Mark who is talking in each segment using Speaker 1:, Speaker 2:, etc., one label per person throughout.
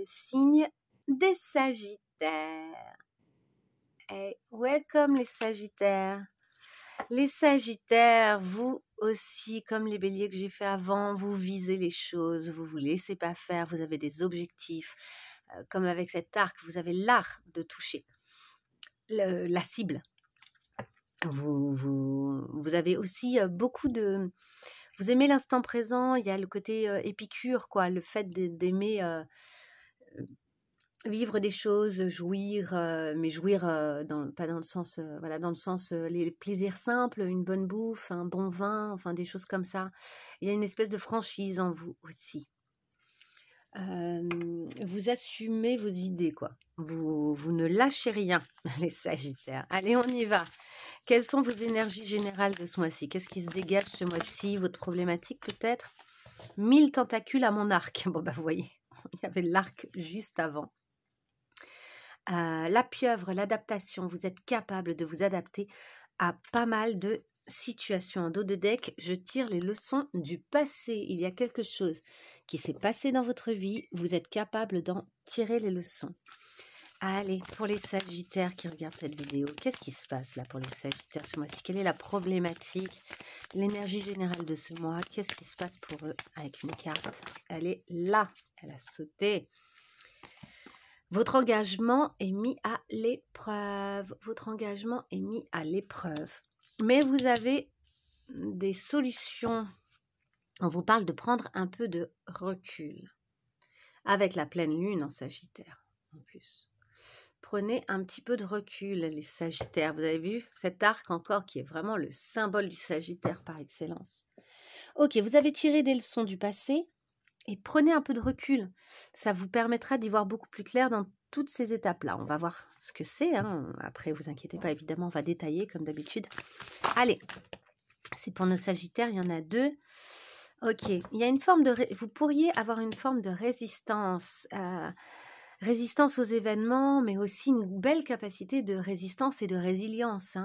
Speaker 1: le signe des Sagittaires. Hey, welcome les Sagittaires. Les Sagittaires, vous aussi, comme les béliers que j'ai fait avant, vous visez les choses, vous vous laissez pas faire, vous avez des objectifs. Comme avec cet arc, vous avez l'art de toucher la cible. Vous avez aussi beaucoup de... Vous aimez l'instant présent, il y a le côté épicure, quoi, le fait d'aimer vivre des choses, jouir, mais jouir pas dans le sens, voilà, dans le sens les plaisirs simples, une bonne bouffe, un bon vin, enfin des choses comme ça. Il y a une espèce de franchise en vous aussi. Vous assumez vos idées, quoi. Vous ne lâchez rien, les Sagittaires. Allez, on y va. Quelles sont vos énergies générales de ce mois-ci? Qu'est-ce qui se dégage ce mois-ci? Votre problématique peut-être? 1000 tentacules à mon arc. Bon, bah vous voyez, il y avait l'arc juste avant. La pieuvre, l'adaptation. Vous êtes capable de vous adapter à pas mal de situations. En dos de deck, je tire les leçons du passé. Il y a quelque chose qui s'est passé dans votre vie. Vous êtes capable d'en tirer les leçons. Allez, pour les Sagittaires qui regardent cette vidéo, qu'est-ce qui se passe là pour les Sagittaires ce mois-ci? Quelle est la problématique? L'énergie générale de ce mois, qu'est-ce qui se passe pour eux avec une carte? Elle est là, elle a sauté. Votre engagement est mis à l'épreuve. Votre engagement est mis à l'épreuve. Mais vous avez des solutions. On vous parle de prendre un peu de recul. Avec la pleine lune en Sagittaire, en plus. Prenez un petit peu de recul, les Sagittaires. Vous avez vu cet arc encore qui est vraiment le symbole du Sagittaire par excellence. Ok, vous avez tiré des leçons du passé et prenez un peu de recul. Ça vous permettra d'y voir beaucoup plus clair dans toutes ces étapes-là. On va voir ce que c'est. Après, vous inquiétez pas, évidemment, on va détailler comme d'habitude. Allez, c'est pour nos Sagittaires, il y en a deux. Ok, il y a une forme de... Vous pourriez avoir une forme de résistance... Résistance aux événements, mais aussi une belle capacité de résistance et de résilience.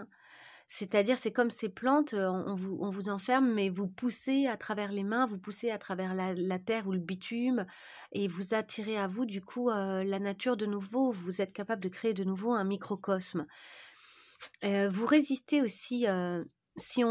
Speaker 1: C'est-à-dire, c'est comme ces plantes, on vous enferme, mais vous poussez à travers les mains, vous poussez à travers la terre ou le bitume, et vous attirez à vous, du coup, la nature de nouveau. Vous êtes capable de créer de nouveau un microcosme. Vous résistez aussi... si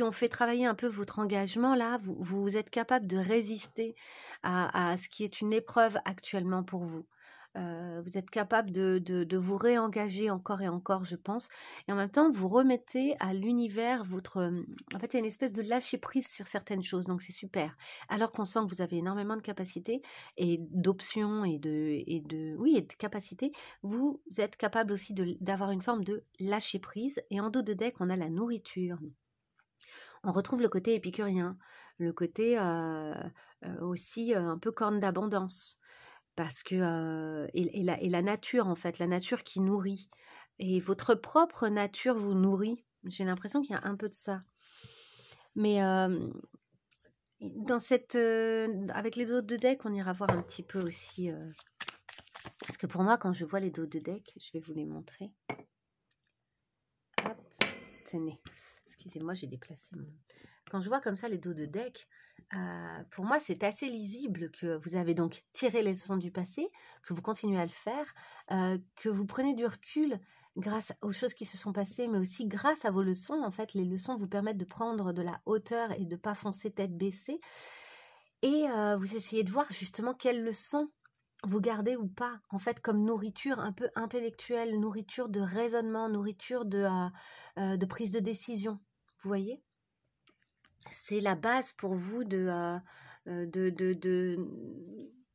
Speaker 1: on fait travailler un peu votre engagement, là, vous êtes capable de résister à ce qui est une épreuve actuellement pour vous. Vous êtes capable de vous réengager encore et encore, je pense. Et en même temps, vous remettez à l'univers votre... En fait, il y a une espèce de lâcher-prise sur certaines choses, donc c'est super. Alors qu'on sent que vous avez énormément de capacités et d'options et de capacités, vous êtes capable aussi d'avoir une forme de lâcher-prise. Et en dos de deck, on a la nourriture. On retrouve le côté épicurien, le côté aussi un peu corne d'abondance. Parce que et la nature, en fait, la nature qui nourrit. Et votre propre nature vous nourrit. J'ai l'impression qu'il y a un peu de ça. Mais dans cette, avec les dos de deck, on ira voir un petit peu aussi. Parce que pour moi, quand je vois les dos de deck, je vais vous les montrer. Hop, tenez. Excusez-moi, j'ai déplacé mon... Quand je vois comme ça les dos de deck, pour moi, c'est assez lisible que vous avez donc tiré les leçons du passé, que vous continuez à le faire, que vous prenez du recul grâce aux choses qui se sont passées, mais aussi grâce à vos leçons. En fait, les leçons vous permettent de prendre de la hauteur et de ne pas foncer tête baissée. Et vous essayez de voir justement quelles leçons vous gardez ou pas, en fait, comme nourriture un peu intellectuelle, nourriture de raisonnement, nourriture de prise de décision. Vous voyez ? C'est la base pour vous de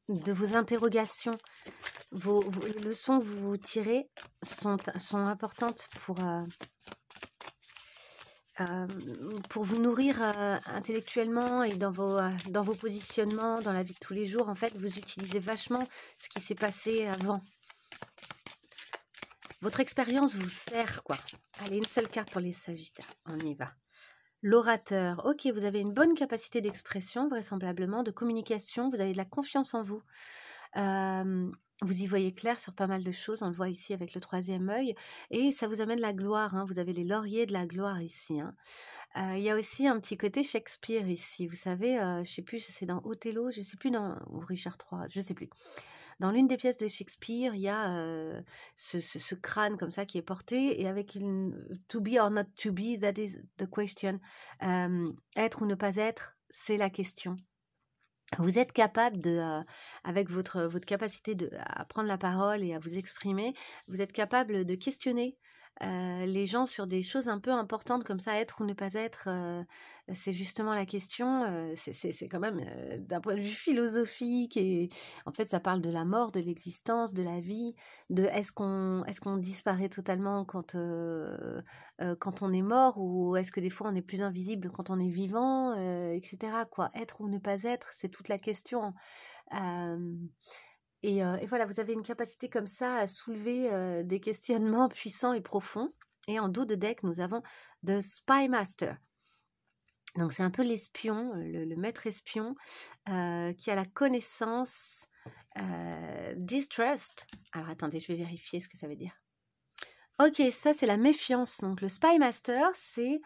Speaker 1: vos interrogations. Vos leçons que vous tirez sont importantes pour vous nourrir intellectuellement et dans vos positionnements, dans la vie de tous les jours. En fait, vous utilisez vachement ce qui s'est passé avant. Votre expérience vous sert, quoi. Allez, une seule carte pour les Sagittaires. On y va. L'orateur. Ok, vous avez une bonne capacité d'expression, vraisemblablement, de communication. Vous avez de la confiance en vous. Vous y voyez clair sur pas mal de choses, on le voit ici avec le 3e œil, et ça vous amène la gloire, hein, vous avez les lauriers de la gloire ici, hein. Il y a aussi un petit côté Shakespeare ici, vous savez, je sais plus, c'est dans Othello, je sais plus dans ou Richard III, je sais plus. Dans l'une des pièces de Shakespeare, il y a ce crâne comme ça qui est porté, et avec une to be or not to be, that is the question. Être ou ne pas être, c'est la question. Vous êtes capable avec votre capacité à prendre la parole et à vous exprimer, vous êtes capable de questionner les gens sur des choses un peu importantes comme ça, être ou ne pas être, c'est justement la question. C'est quand même d'un point de vue philosophique, et en fait ça parle de la mort, de l'existence, de la vie, de est-ce qu'on disparaît totalement quand on est mort, ou est-ce que des fois on est plus invisible quand on est vivant, etc. quoi. Être ou ne pas être, c'est toute la question. Et voilà, vous avez une capacité comme ça à soulever des questionnements puissants et profonds. Et en dos de deck, nous avons The Spy Master. Donc c'est un peu l'espion, le maître espion, qui a la connaissance, distrust. Alors attendez, je vais vérifier ce que ça veut dire. Ok, ça c'est la méfiance. Donc le Spy Master, c'est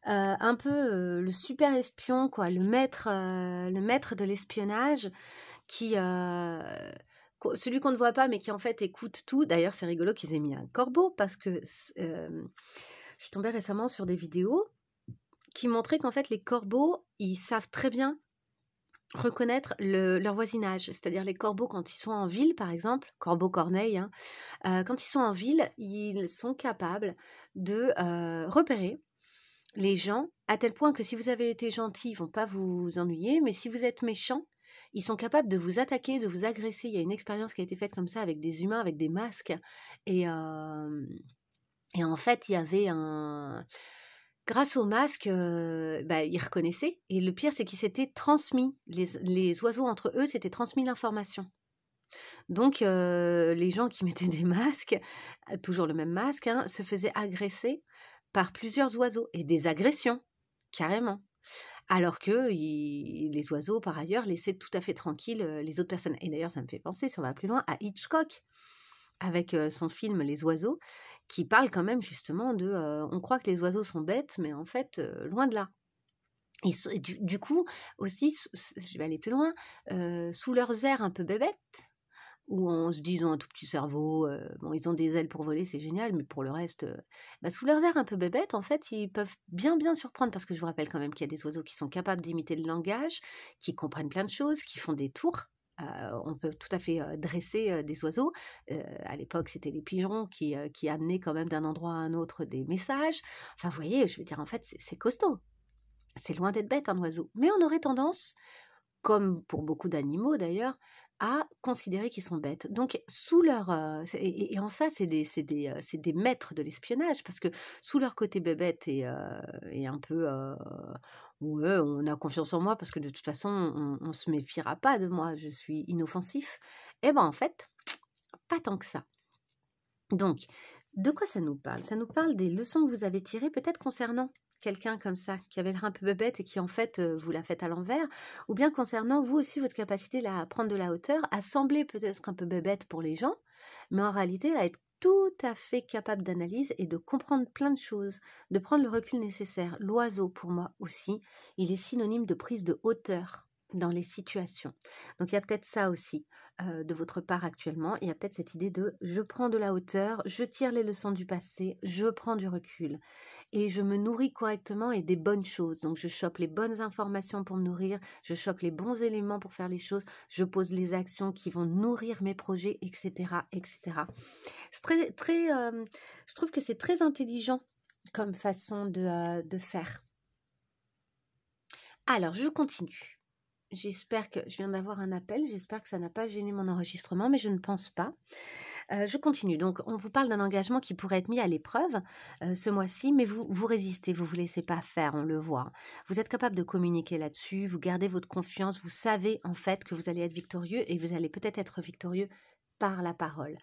Speaker 1: un peu le super espion, quoi, le maître de l'espionnage, celui qu'on ne voit pas mais qui en fait écoute tout. D'ailleurs c'est rigolo qu'ils aient mis un corbeau, parce que je suis tombée récemment sur des vidéos qui montraient qu'en fait les corbeaux, ils savent très bien reconnaître leur voisinage. C'est-à-dire les corbeaux, quand ils sont en ville par exemple, corbeau corneille, hein, quand ils sont en ville, ils sont capables de repérer les gens, à tel point que si vous avez été gentil, ils vont pas vous ennuyer, mais si vous êtes méchant, ils sont capables de vous attaquer, de vous agresser. Il y a une expérience qui a été faite comme ça avec des humains, avec des masques, et en fait, il y avait grâce au masque, ils reconnaissaient, et le pire, c'est qu'ils s'étaient transmis, les oiseaux entre eux s'étaient transmis l'information. Donc, les gens qui mettaient des masques, toujours le même masque, hein, se faisaient agresser par plusieurs oiseaux, et des agressions, carrément. Alors que les oiseaux, par ailleurs, laissaient tout à fait tranquilles les autres personnes. Et d'ailleurs, ça me fait penser, si on va plus loin, à Hitchcock, avec son film Les Oiseaux, qui parle quand même justement de... on croit que les oiseaux sont bêtes, mais en fait, loin de là. Et du coup, aussi, je vais aller plus loin, sous leurs airs un peu bébêtes, où on se dit ils ont un tout petit cerveau, bon ils ont des ailes pour voler, c'est génial, mais pour le reste, sous leurs airs un peu bébêtes, en fait, ils peuvent bien surprendre, parce que je vous rappelle quand même qu'il y a des oiseaux qui sont capables d'imiter le langage, qui comprennent plein de choses, qui font des tours. On peut tout à fait dresser des oiseaux. À l'époque, c'était les pigeons qui amenaient quand même d'un endroit à un autre des messages. Enfin, vous voyez, je veux dire, en fait, c'est costaud. C'est loin d'être bête, un oiseau. Mais on aurait tendance, comme pour beaucoup d'animaux d'ailleurs, à considérer qu'ils sont bêtes. Donc, sous leur... et en ça, c'est des maîtres de l'espionnage, parce que sous leur côté bébête et un peu... ouais, on a confiance en moi, parce que de toute façon, on ne se méfiera pas de moi, je suis inoffensif. Eh bien, en fait, pas tant que ça. Donc, de quoi ça nous parle? Ça nous parle des leçons que vous avez tirées, peut-être concernant quelqu'un comme ça, qui avait l'air un peu bébête et qui en fait vous l'a fait à l'envers, ou bien concernant vous aussi votre capacité là, à prendre de la hauteur, à sembler peut-être un peu bébête pour les gens, mais en réalité à être tout à fait capable d'analyse et de comprendre plein de choses, de prendre le recul nécessaire. L'oiseau, pour moi aussi, il est synonyme de prise de hauteur dans les situations. Donc il y a peut-être ça aussi de votre part actuellement. Il y a peut-être cette idée de je prends de la hauteur, je tire les leçons du passé, je prends du recul et je me nourris correctement et des bonnes choses. Donc je chope les bonnes informations pour me nourrir, je chope les bons éléments pour faire les choses, je pose les actions qui vont nourrir mes projets, etc., etc. C'est très, je trouve que c'est très intelligent comme façon de faire. Alors je continue. J'espère que je viens d'avoir un appel, j'espère que ça n'a pas gêné mon enregistrement, mais je ne pense pas. Je continue. Donc, on vous parle d'un engagement qui pourrait être mis à l'épreuve ce mois-ci, mais vous résistez, vous ne vous laissez pas faire, on le voit. Vous êtes capable de communiquer là-dessus, vous gardez votre confiance, vous savez en fait que vous allez être victorieux et vous allez peut-être être victorieux par la parole.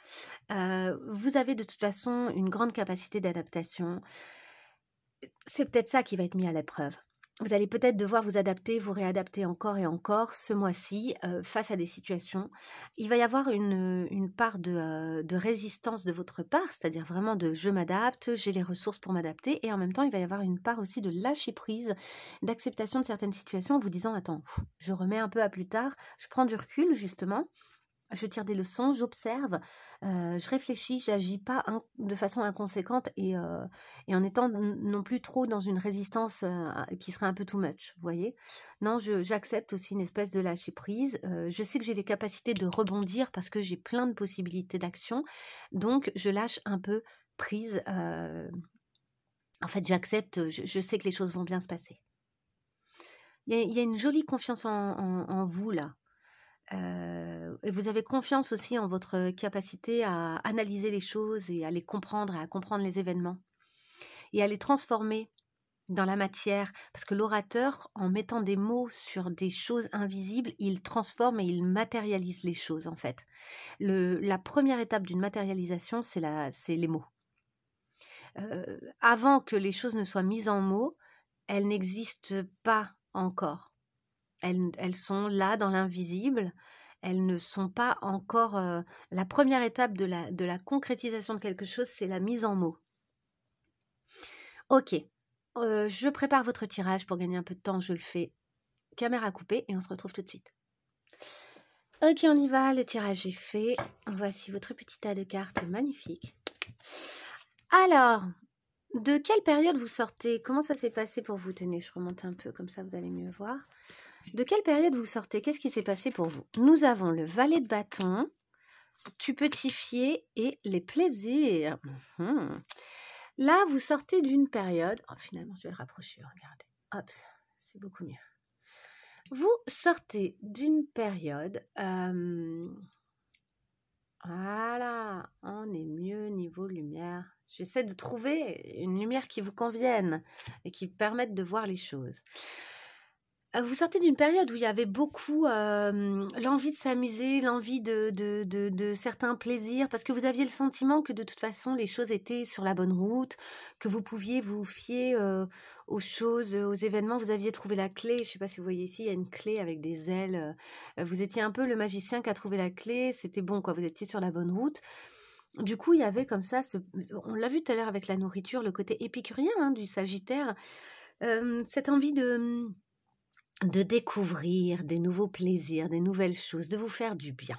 Speaker 1: Vous avez de toute façon une grande capacité d'adaptation. C'est peut-être ça qui va être mis à l'épreuve. Vous allez peut-être devoir vous adapter, vous réadapter encore et encore ce mois-ci face à des situations. Il va y avoir une part de résistance de votre part, c'est-à-dire vraiment de je m'adapte, j'ai les ressources pour m'adapter, et en même temps, il va y avoir une part aussi de lâcher prise, d'acceptation de certaines situations en vous disant, attends, je remets un peu à plus tard, je prends du recul justement. Je tire des leçons, j'observe, je réfléchis, j'agis pas de façon inconséquente et en étant non plus trop dans une résistance qui serait un peu too much, vous voyez? Non, j'accepte aussi une espèce de lâcher prise. Je sais que j'ai les capacités de rebondir parce que j'ai plein de possibilités d'action, donc je lâche un peu prise. En fait, j'accepte, je sais que les choses vont bien se passer. Il y a une jolie confiance en vous là. Et vous avez confiance aussi en votre capacité à analyser les choses et à les comprendre, à comprendre les événements et à les transformer dans la matière. Parce que l'orateur, en mettant des mots sur des choses invisibles, il transforme et il matérialise les choses en fait. La première étape d'une matérialisation, c'est les mots. Avant que les choses ne soient mises en mots, elles n'existent pas encore. Elles sont là dans l'invisible. Elles ne sont pas encore... la première étape de la concrétisation de quelque chose, c'est la mise en mots. Ok, je prépare votre tirage pour gagner un peu de temps. Je le fais caméra coupée et on se retrouve tout de suite. Ok, on y va. Le tirage est fait. Voici votre petit tas de cartes magnifique. Alors, de quelle période vous sortez? Comment ça s'est passé pour vous? Tenez, je remonte un peu, comme ça vous allez mieux voir. De quelle période vous sortez? Qu'est-ce qui s'est passé pour vous? Nous avons le valet de bâton, tu petit fier et les plaisirs. Là, vous sortez d'une période... Oh, finalement, je vais le rapprocher, regardez. Hop, c'est beaucoup mieux. Vous sortez d'une période... Voilà, on est mieux niveau lumière. J'essaie de trouver une lumière qui vous convienne et qui permette de voir les choses. Vous sortez d'une période où il y avait beaucoup l'envie de s'amuser, l'envie de certains plaisirs, parce que vous aviez le sentiment que de toute façon les choses étaient sur la bonne route, que vous pouviez vous fier aux choses, aux événements. Vous aviez trouvé la clé, je ne sais pas si vous voyez ici, il y a une clé avec des ailes. Vous étiez un peu le magicien qui a trouvé la clé, c'était bon quoi, vous étiez sur la bonne route. Du coup, il y avait comme ça, on l'a vu tout à l'heure avec la nourriture, le côté épicurien du Sagittaire, cette envie de découvrir des nouveaux plaisirs, des nouvelles choses, de vous faire du bien.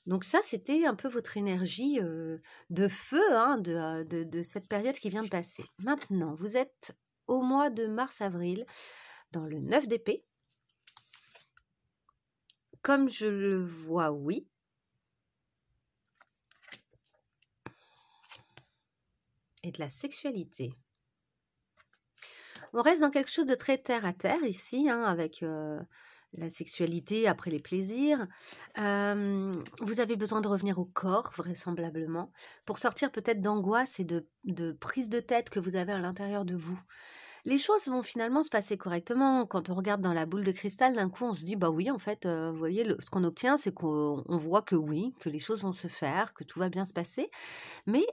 Speaker 1: Donc ça, c'était un peu votre énergie de feu de cette période qui vient de passer. Maintenant, vous êtes au mois de mars-avril, dans le 9 d'épée. Comme je le vois, oui. Et de la sexualité. On reste dans quelque chose de très terre-à-terre ici, avec la sexualité après les plaisirs. Vous avez besoin de revenir au corps, vraisemblablement, pour sortir peut-être d'angoisse et de prise de tête que vous avez à l'intérieur de vous. Les choses vont finalement se passer correctement. Quand on regarde dans la boule de cristal, d'un coup, on se dit, bah oui, en fait, vous voyez, ce qu'on obtient, c'est qu'on voit que oui, que les choses vont se faire, que tout va bien se passer. Mais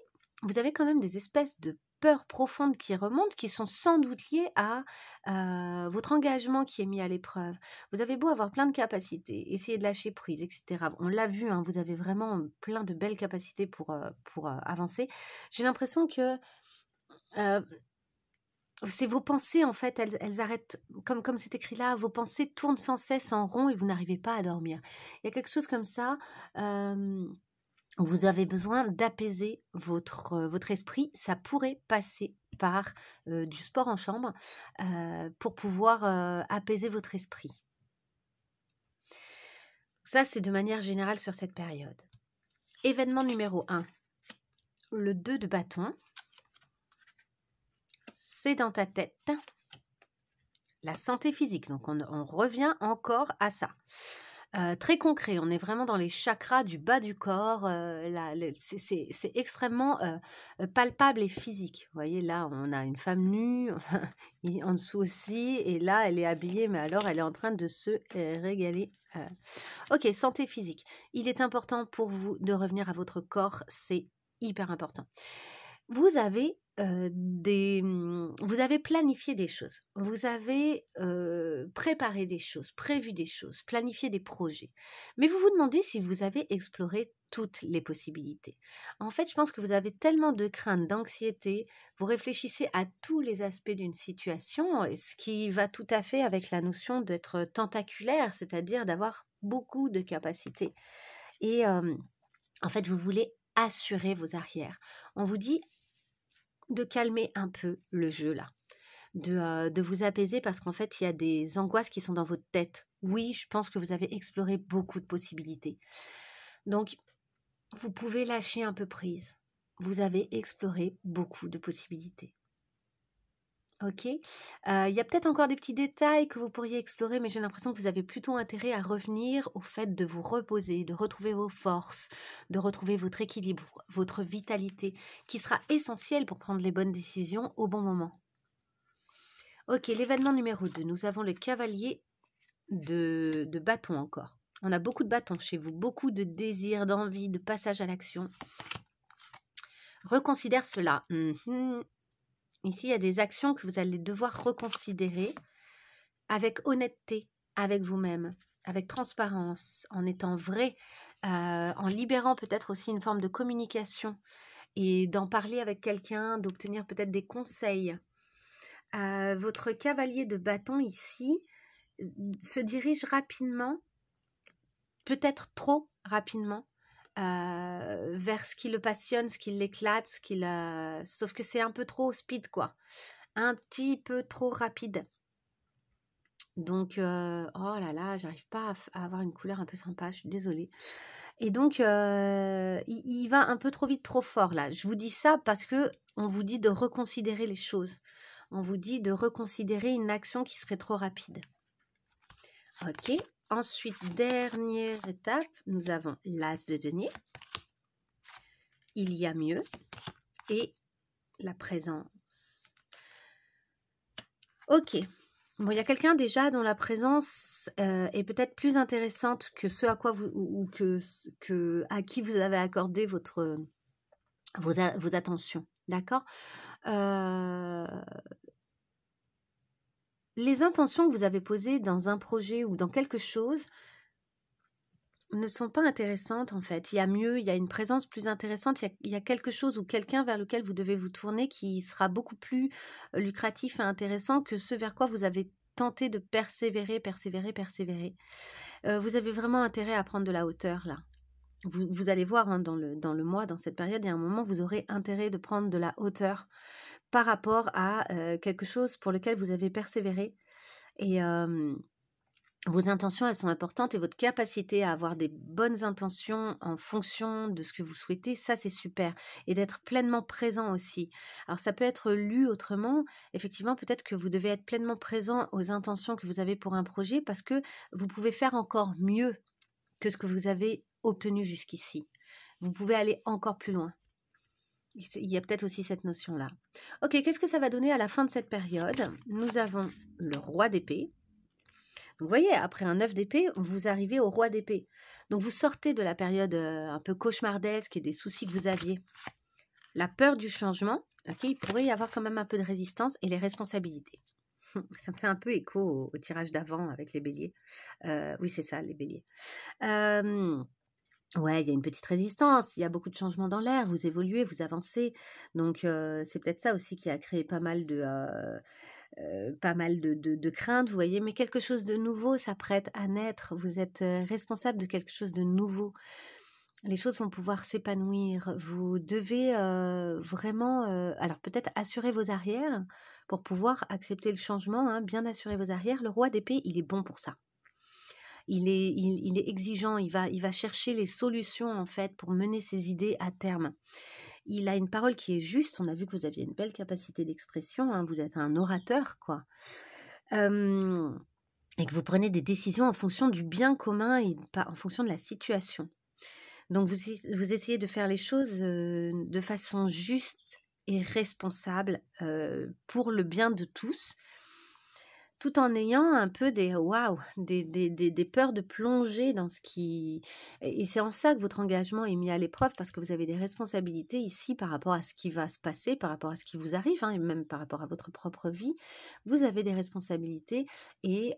Speaker 1: vous avez quand même des espèces de peurs profondes qui remontent, qui sont sans doute liées à votre engagement qui est mis à l'épreuve. Vous avez beau avoir plein de capacités, essayer de lâcher prise, etc. On l'a vu, vous avez vraiment plein de belles capacités pour avancer. J'ai l'impression que c'est vos pensées, en fait, elles arrêtent, comme c'est écrit là, vos pensées tournent sans cesse en rond et vous n'arrivez pas à dormir. Il y a quelque chose comme ça... vous avez besoin d'apaiser votre esprit. Ça pourrait passer par du sport en chambre pour pouvoir apaiser votre esprit. Ça, c'est de manière générale sur cette période. Événement numéro 1. Le 2 de bâton. C'est dans ta tête. La santé physique. Donc, on revient encore à ça. Très concret, on est vraiment dans les chakras du bas du corps, c'est extrêmement palpable et physique. Vous voyez, là, on a une femme nue, en dessous aussi, et là, elle est habillée, mais alors, elle est en train de se régaler. Ok, santé physique. Il est important pour vous de revenir à votre corps, c'est hyper important. Vous avez vous avez planifié des choses, vous avez préparé des choses, prévu des choses, planifié des projets. Mais vous vous demandez si vous avez exploré toutes les possibilités. En fait, je pense que vous avez tellement de craintes, d'anxiété, vous réfléchissez à tous les aspects d'une situation, ce qui va tout à fait avec la notion d'être tentaculaire, c'est-à-dire d'avoir beaucoup de capacités. Et en fait, vous voulez assurer vos arrières. On vous dit de calmer un peu le jeu là, de vous apaiser parce qu'en fait, il y a des angoisses qui sont dans votre tête. Oui, je pense que vous avez exploré beaucoup de possibilités. Donc, vous pouvez lâcher un peu prise. Vous avez exploré beaucoup de possibilités. Ok, il y a peut-être encore des petits détails que vous pourriez explorer, mais j'ai l'impression que vous avez plutôt intérêt à revenir au fait de vous reposer, de retrouver vos forces, de retrouver votre équilibre, votre vitalité, qui sera essentielle pour prendre les bonnes décisions au bon moment. Ok, l'événement numéro 2, nous avons le cavalier de bâton encore. On a beaucoup de bâtons chez vous, beaucoup de désir, d'envie, de passage à l'action. Reconsidère cela. Ici, il y a des actions que vous allez devoir reconsidérer avec honnêteté, avec vous-même, avec transparence, en étant vrai, en libérant peut-être aussi une forme de communication et d'en parler avec quelqu'un, d'obtenir peut-être des conseils. Votre cavalier de bâton ici se dirige rapidement, peut-être trop rapidement, vers ce qui le passionne, ce qui l'éclate, sauf que c'est un peu trop speed, quoi. Un petit peu trop rapide. Donc, oh là là, j'arrive pas à avoir une couleur un peu sympa, je suis désolée. Et donc, il va un peu trop vite, trop fort là. Je vous dis ça parce que on vous dit de reconsidérer les choses. On vous dit de reconsidérer une action qui serait trop rapide. Ok. Ensuite, dernière étape, nous avons l'as de denier. Il y a mieux. Et la présence. Ok. Bon, il y a quelqu'un déjà dont la présence est peut-être plus intéressante que ce à quoi vous à qui vous avez accordé vos attentions, d'accord. Les intentions que vous avez posées dans un projet ou dans quelque chose ne sont pas intéressantes en fait. Il y a mieux, il y a une présence plus intéressante, il y a quelque chose ou quelqu'un vers lequel vous devez vous tourner qui sera beaucoup plus lucratif et intéressant que ce vers quoi vous avez tenté de persévérer. Vous avez vraiment intérêt à prendre de la hauteur là. Vous allez voir hein, dans le mois, dans cette période, il y a un moment, vous aurez intérêt de prendre de la hauteur par rapport à quelque chose pour lequel vous avez persévéré. Et vos intentions, elles sont importantes et votre capacité à avoir des bonnes intentions en fonction de ce que vous souhaitez, ça c'est super. Et d'être pleinement présent aussi. Alors ça peut être lu autrement. Effectivement, peut-être que vous devez être pleinement présent aux intentions que vous avez pour un projet parce que vous pouvez faire encore mieux que ce que vous avez obtenu jusqu'ici. Vous pouvez aller encore plus loin. Il y a peut-être aussi cette notion-là. Ok, qu'est-ce que ça va donner à la fin de cette période? Nous avons le roi d'épée. Vous voyez, après un 9 d'épée, vous arrivez au roi d'épée. Donc, vous sortez de la période un peu cauchemardesque et des soucis que vous aviez. La peur du changement, ok, il pourrait y avoir quand même un peu de résistance et les responsabilités. Ça me fait un peu écho au tirage d'avant avec les béliers. Oui, c'est ça, les béliers. Ouais, il y a une petite résistance, il y a beaucoup de changements dans l'air, vous évoluez, vous avancez. Donc, c'est peut-être ça aussi qui a créé pas mal de craintes, vous voyez, mais quelque chose de nouveau s'apprête à naître. Vous êtes responsable de quelque chose de nouveau. Les choses vont pouvoir s'épanouir. Vous devez vraiment, alors peut-être assurer vos arrières pour pouvoir accepter le changement, hein, bien assurer vos arrières. Le roi d'épée, il est bon pour ça. Il est exigeant, il va chercher les solutions en fait pour mener ses idées à terme. Il a une parole qui est juste. On a vu que vous aviez une belle capacité d'expression. Hein, vous êtes un orateur, quoi. Et que vous prenez des décisions en fonction du bien commun et pas en fonction de la situation. Donc, vous essayez de faire les choses de façon juste et responsable pour le bien de tous, tout en ayant un peu des waouh, des peurs de plonger dans ce qui... Et c'est en ça que votre engagement est mis à l'épreuve, parce que vous avez des responsabilités ici par rapport à ce qui va se passer, par rapport à ce qui vous arrive, hein, et même par rapport à votre propre vie. Vous avez des responsabilités et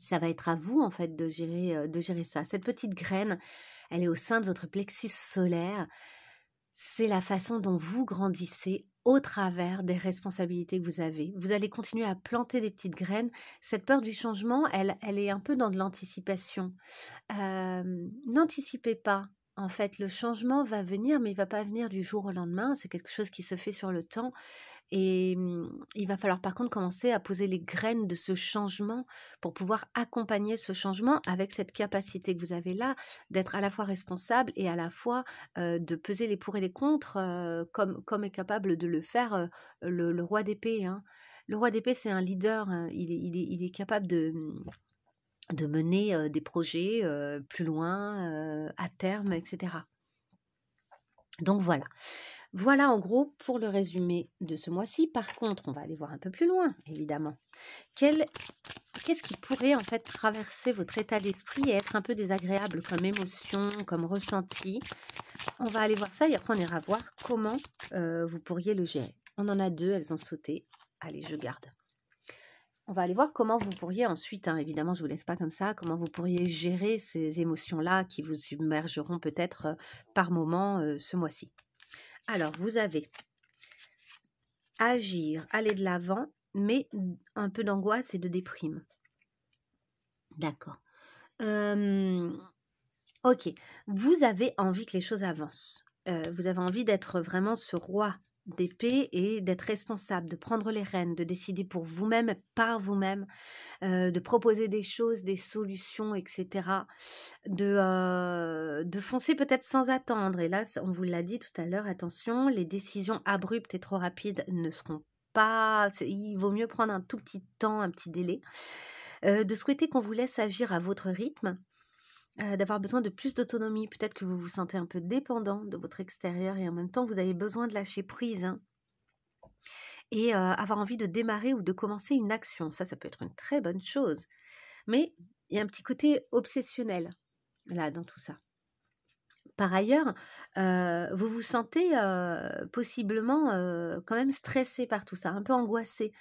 Speaker 1: ça va être à vous, en fait, de gérer ça. Cette petite graine, elle est au sein de votre plexus solaire. C'est la façon dont vous grandissez au travers des responsabilités que vous avez. Vous allez continuer à planter des petites graines. Cette peur du changement, elle est un peu dans de l'anticipation. N'anticipez pas. En fait, le changement va venir, mais il ne va pas venir du jour au lendemain. C'est quelque chose qui se fait sur le temps. Et il va falloir par contre commencer à poser les graines de ce changement pour pouvoir accompagner ce changement avec cette capacité que vous avez là, d'être à la fois responsable et à la fois de peser les pour et les contre, comme est capable de le faire le roi d'épée, hein. Le roi d'épée, c'est un leader, hein. Il est capable de mener des projets plus loin, à terme, etc. Donc voilà. Voilà en gros pour le résumé de ce mois-ci. Par contre, on va aller voir un peu plus loin, évidemment. Qu'est-ce qui pourrait en fait traverser votre état d'esprit et être un peu désagréable comme émotion, comme ressenti? On va aller voir ça et après on ira voir comment vous pourriez le gérer. On en a deux, elles ont sauté. Allez, je garde. On va aller voir comment vous pourriez ensuite, hein, évidemment je ne vous laisse pas comme ça, comment vous pourriez gérer ces émotions-là qui vous submergeront peut-être par moment ce mois-ci. Alors, vous avez agir, aller de l'avant, mais un peu d'angoisse et de déprime. D'accord. Ok, vous avez envie que les choses avancent. Vous avez envie d'être vraiment ce roi d'épée et d'être responsable, de prendre les rênes, de décider pour vous-même, par vous-même, de proposer des choses, des solutions, etc. De foncer peut-être sans attendre. Et là, on vous l'a dit tout à l'heure, attention, les décisions abruptes et trop rapides ne seront pas... Il vaut mieux prendre un tout petit temps, un petit délai. De souhaiter qu'on vous laisse agir à votre rythme, d'avoir besoin de plus d'autonomie. Peut-être que vous vous sentez un peu dépendant de votre extérieur et en même temps, vous avez besoin de lâcher prise, hein. Et avoir envie de démarrer ou de commencer une action. Ça peut être une très bonne chose. Mais il y a un petit côté obsessionnel là dans tout ça. Par ailleurs, vous vous sentez possiblement quand même stressé par tout ça, un peu angoissé.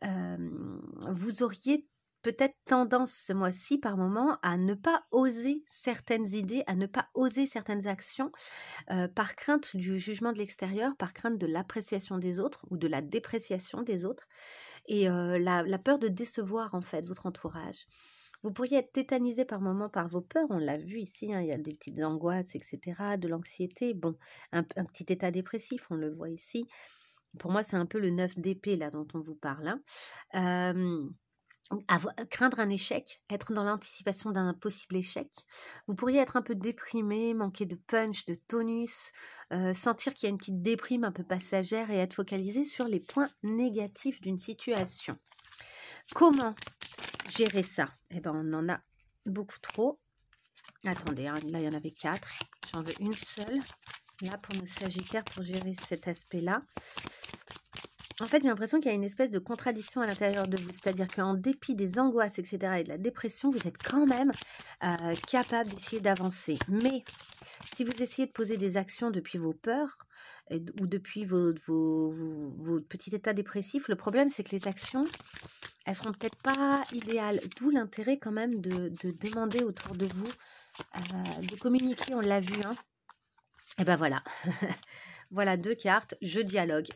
Speaker 1: Vous auriez peut-être tendance ce mois-ci par moment à ne pas oser certaines idées, à ne pas oser certaines actions par crainte du jugement de l'extérieur, par crainte de l'appréciation des autres ou de la dépréciation des autres et la peur de décevoir en fait votre entourage. Vous pourriez être tétanisé par moments par vos peurs, on l'a vu ici, hein, il y a des petites angoisses, etc., de l'anxiété, bon, un petit état dépressif, on le voit ici. Pour moi, c'est un peu le 9 d'épée là dont on vous parle, hein. Craindre un échec, être dans l'anticipation d'un possible échec. Vous pourriez être un peu déprimé, manquer de punch, de tonus, sentir qu'il y a une petite déprime un peu passagère et être focalisé sur les points négatifs d'une situation. Comment gérer ça? Eh bien, on en a beaucoup trop. Attendez, hein, là, il y en avait 4. J'en veux une seule. Là, pour nos Sagittaires, pour gérer cet aspect-là. En fait, j'ai l'impression qu'il y a une espèce de contradiction à l'intérieur de vous. C'est-à-dire qu'en dépit des angoisses, etc., et de la dépression, vous êtes quand même capable d'essayer d'avancer. Mais si vous essayez de poser des actions depuis vos peurs ou depuis vos petits états dépressifs, le problème, c'est que les actions, elles seront peut-être pas idéales. D'où l'intérêt quand même de demander autour de vous, de communiquer, on l'a vu, hein. Et ben voilà. Voilà 2 cartes, je dialogue.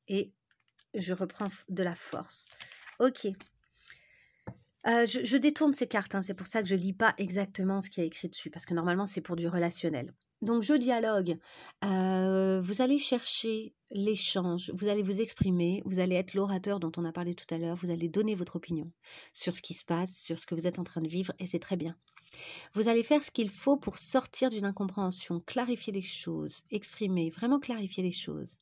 Speaker 1: Et je reprends de la force. Ok. Je détourne ces cartes, hein, c'est pour ça que je ne lis pas exactement ce qui est écrit dessus, parce que normalement c'est pour du relationnel. Donc je dialogue, vous allez chercher l'échange, vous allez vous exprimer, vous allez être l'orateur dont on a parlé tout à l'heure, vous allez donner votre opinion sur ce qui se passe, sur ce que vous êtes en train de vivre, et c'est très bien. Vous allez faire ce qu'il faut pour sortir d'une incompréhension, clarifier les choses, exprimer, vraiment clarifier les choses.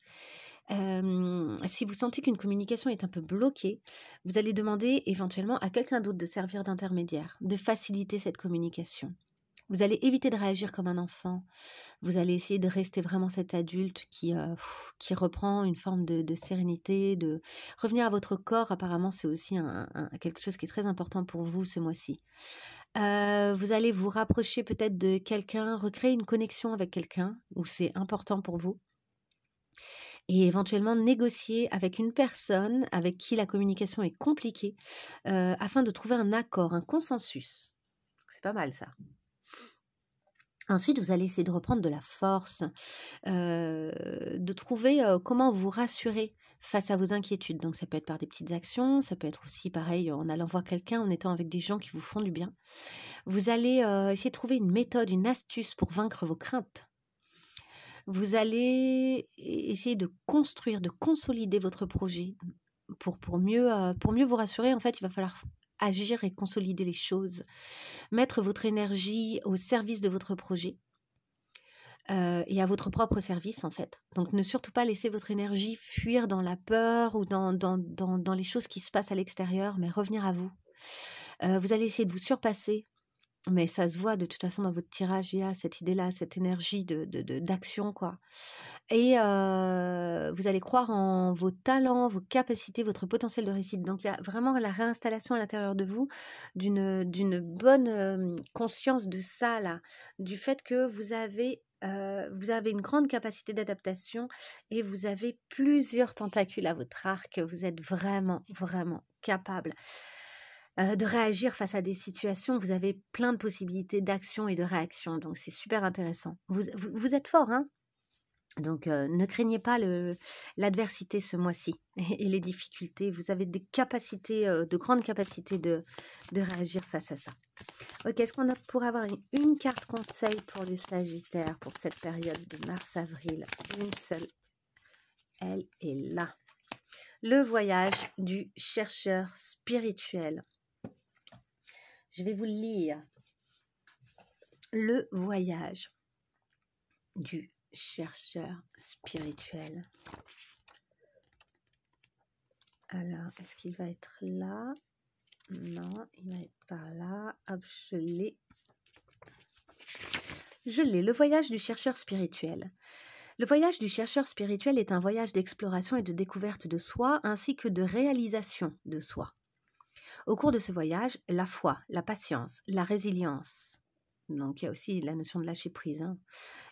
Speaker 1: Si vous sentez qu'une communication est un peu bloquée, vous allez demander éventuellement à quelqu'un d'autre de servir d'intermédiaire, de faciliter cette communication. Vous allez éviter de réagir comme un enfant. Vous allez essayer de rester vraiment cet adulte qui reprend une forme de sérénité, de revenir à votre corps. Apparemment, c'est aussi quelque chose qui est très important pour vous ce mois-ci. Vous allez vous rapprocher peut-être de quelqu'un, recréer une connexion avec quelqu'un où c'est important pour vous et éventuellement négocier avec une personne avec qui la communication est compliquée afin de trouver un accord, un consensus. C'est pas mal ça. Ensuite, vous allez essayer de reprendre de la force, de trouver comment vous rassurer face à vos inquiétudes. Donc, ça peut être par des petites actions, ça peut être aussi pareil en allant voir quelqu'un, en étant avec des gens qui vous font du bien. Vous allez essayer de trouver une méthode, une astuce pour vaincre vos craintes. Vous allez essayer de construire, de consolider votre projet pour mieux vous rassurer. En fait, il va falloir agir et consolider les choses, mettre votre énergie au service de votre projet et à votre propre service en fait. Donc ne surtout pas laisser votre énergie fuir dans la peur ou dans les choses qui se passent à l'extérieur, mais revenir à vous. Vous allez essayer de vous surpasser, mais ça se voit de toute façon dans votre tirage, il y a cette idée-là, cette énergie d'action, quoi. Et vous allez croire en vos talents, vos capacités, votre potentiel de réussite. Donc il y a vraiment la réinstallation à l'intérieur de vous d'une bonne conscience de ça, là, du fait que vous avez une grande capacité d'adaptation et vous avez plusieurs tentacules à votre arc. Vous êtes vraiment, vraiment capable de réagir face à des situations. Vous avez plein de possibilités d'action et de réaction. Donc, c'est super intéressant. Vous êtes fort, hein? Donc, ne craignez pas l'adversité ce mois-ci et les difficultés. Vous avez des capacités, de grandes capacités de réagir face à ça. Ok, est-ce qu'on pourrait avoir une carte conseil pour les Sagittaires pour cette période de mars-avril? Une seule. Elle est là. Le voyage du chercheur spirituel. Je vais vous le lire. Le voyage du chercheur spirituel. Alors, est-ce qu'il va être là? Non, il va être par là. Hop, je l'ai. Je l'ai, le voyage du chercheur spirituel. Le voyage du chercheur spirituel est un voyage d'exploration et de découverte de soi, ainsi que de réalisation de soi. Au cours de ce voyage, la foi, la patience, la résilience, donc il y a aussi la notion de lâcher prise,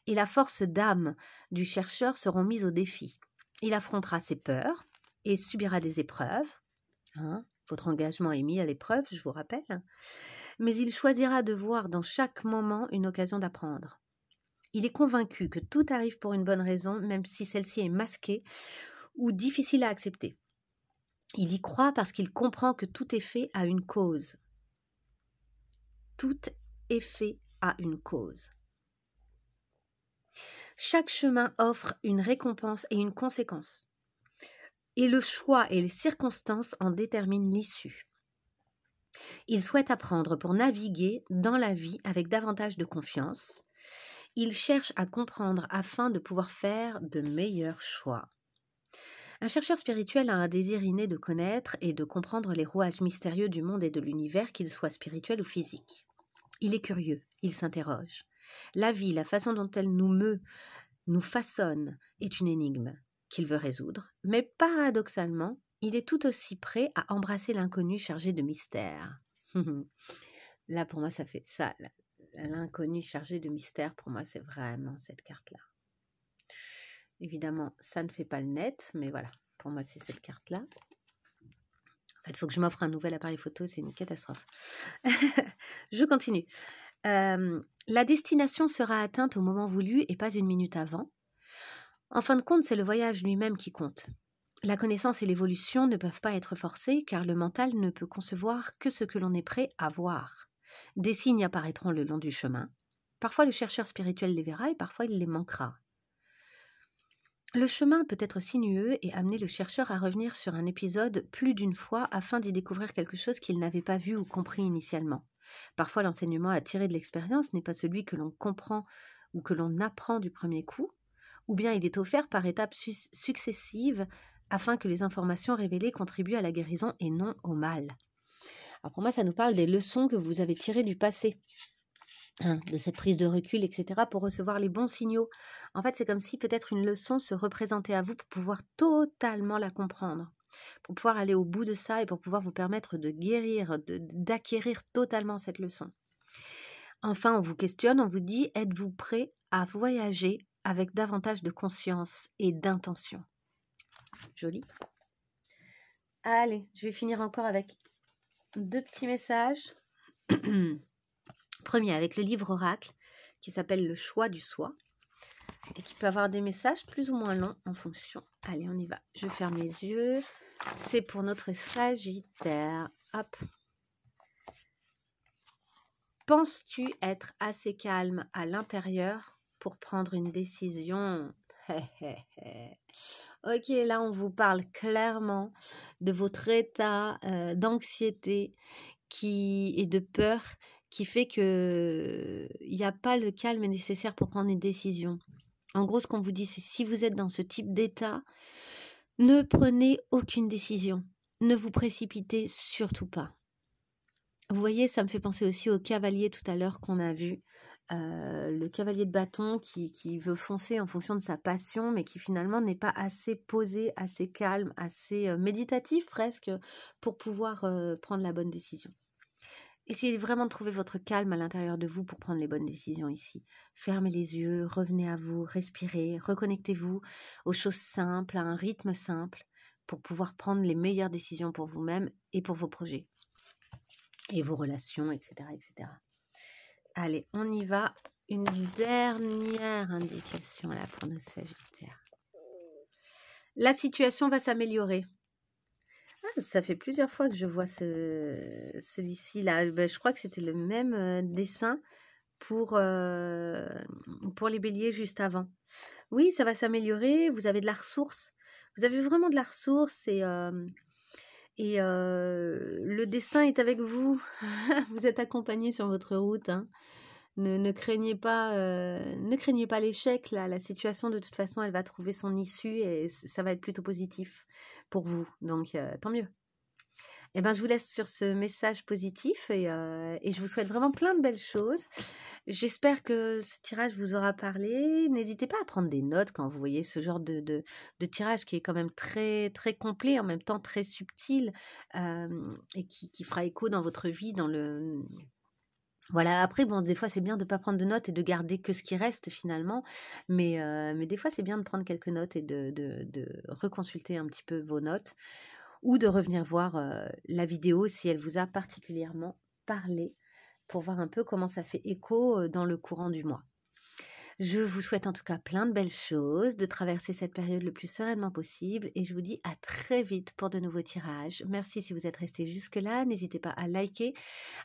Speaker 1: et la force d'âme du chercheur seront mises au défi. Il affrontera ses peurs et subira des épreuves. Votre engagement est mis à l'épreuve, je vous rappelle. Mais il choisira de voir dans chaque moment une occasion d'apprendre. Il est convaincu que tout arrive pour une bonne raison, même si celle-ci est masquée ou difficile à accepter. Il y croit parce qu'il comprend que tout effet a une cause. Tout effet a une cause. Chaque chemin offre une récompense et une conséquence. Et le choix et les circonstances en déterminent l'issue. Il souhaite apprendre pour naviguer dans la vie avec davantage de confiance. Il cherche à comprendre afin de pouvoir faire de meilleurs choix. Un chercheur spirituel a un désir inné de connaître et de comprendre les rouages mystérieux du monde et de l'univers, qu'ils soient spirituels ou physiques. Il est curieux, il s'interroge. La vie, la façon dont elle nous meut, nous façonne, est une énigme qu'il veut résoudre, mais paradoxalement, il est tout aussi prêt à embrasser l'inconnu chargé de mystère. Là, pour moi, ça fait ça. L'inconnu chargé de mystère, pour moi, c'est vraiment cette carte-là. Évidemment, ça ne fait pas le net, mais voilà, pour moi, c'est cette carte-là. En fait, il faut que je m'offre un nouvel appareil photo, c'est une catastrophe. Je continue. La destination sera atteinte au moment voulu et pas une minute avant. En fin de compte, c'est le voyage lui-même qui compte. La connaissance et l'évolution ne peuvent pas être forcées car le mental ne peut concevoir que ce que l'on est prêt à voir. Des signes apparaîtront le long du chemin. Parfois, le chercheur spirituel les verra et parfois, il les manquera. Le chemin peut être sinueux et amener le chercheur à revenir sur un épisode plus d'une fois afin d'y découvrir quelque chose qu'il n'avait pas vu ou compris initialement. Parfois, l'enseignement à tirer de l'expérience n'est pas celui que l'on comprend ou que l'on apprend du premier coup, ou bien il est offert par étapes successives afin que les informations révélées contribuent à la guérison et non au mal. Alors pour moi, ça nous parle des leçons que vous avez tirées du passé. hein, de cette prise de recul, etc., pour recevoir les bons signaux. En fait, c'est comme si peut-être une leçon se représentait à vous pour pouvoir totalement la comprendre, pour pouvoir aller au bout de ça et pour pouvoir vous permettre de guérir, d'acquérir totalement cette leçon. Enfin, on vous questionne, on vous dit, êtes-vous prêt à voyager avec davantage de conscience et d'intention? Joli. Allez, je vais finir encore avec 2 petits messages. Premier, avec le livre Oracle, qui s'appelle Le choix du soi, et qui peut avoir des messages plus ou moins longs en fonction. Allez, on y va. Je ferme les yeux. C'est pour notre Sagittaire. Hop. Penses-tu être assez calme à l'intérieur pour prendre une décision? Ok, là on vous parle clairement de votre état d'anxiété et de peur qui fait qu'il n'y a pas le calme nécessaire pour prendre une décision. En gros, ce qu'on vous dit, c'est si vous êtes dans ce type d'état, ne prenez aucune décision. Ne vous précipitez surtout pas. Vous voyez, ça me fait penser aussi au cavalier tout à l'heure qu'on a vu. Le cavalier de bâton qui veut foncer en fonction de sa passion, mais qui finalement n'est pas assez posé, assez calme, assez méditatif presque, pour pouvoir prendre la bonne décision. Essayez vraiment de trouver votre calme à l'intérieur de vous pour prendre les bonnes décisions ici. Fermez les yeux, revenez à vous, respirez, reconnectez-vous aux choses simples, à un rythme simple, pour pouvoir prendre les meilleures décisions pour vous-même et pour vos projets. Et vos relations, etc., etc. Allez, on y va. Une dernière indication là pour nos Sagittaires. La situation va s'améliorer. Ah, ça fait plusieurs fois que je vois celui-ci là. Ben, je crois que c'était le même dessin pour les béliers juste avant. Oui, ça va s'améliorer. Vous avez de la ressource. Vous avez vraiment de la ressource et le destin est avec vous. Vous êtes accompagné sur votre route. Hein. Ne craignez pas l'échec. Là. La situation, de toute façon, elle va trouver son issue et ça va être plutôt positif pour vous. Donc, tant mieux. Eh ben, je vous laisse sur ce message positif et je vous souhaite vraiment plein de belles choses. J'espère que ce tirage vous aura parlé. N'hésitez pas à prendre des notes quand vous voyez ce genre de tirage qui est quand même très, très complet, en même temps très subtil et qui fera écho dans votre vie, dans le... Voilà, après, bon, des fois, c'est bien de ne pas prendre de notes et de garder que ce qui reste finalement, mais des fois, c'est bien de prendre quelques notes et de reconsulter un petit peu vos notes ou de revenir voir la vidéo si elle vous a particulièrement parlé pour voir un peu comment ça fait écho dans le courant du mois. Je vous souhaite en tout cas plein de belles choses, de traverser cette période le plus sereinement possible et je vous dis à très vite pour de nouveaux tirages. Merci si vous êtes resté jusque-là, n'hésitez pas à liker,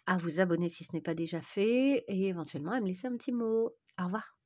Speaker 1: à vous abonner si ce n'est pas déjà fait et éventuellement à me laisser un petit mot. Au revoir.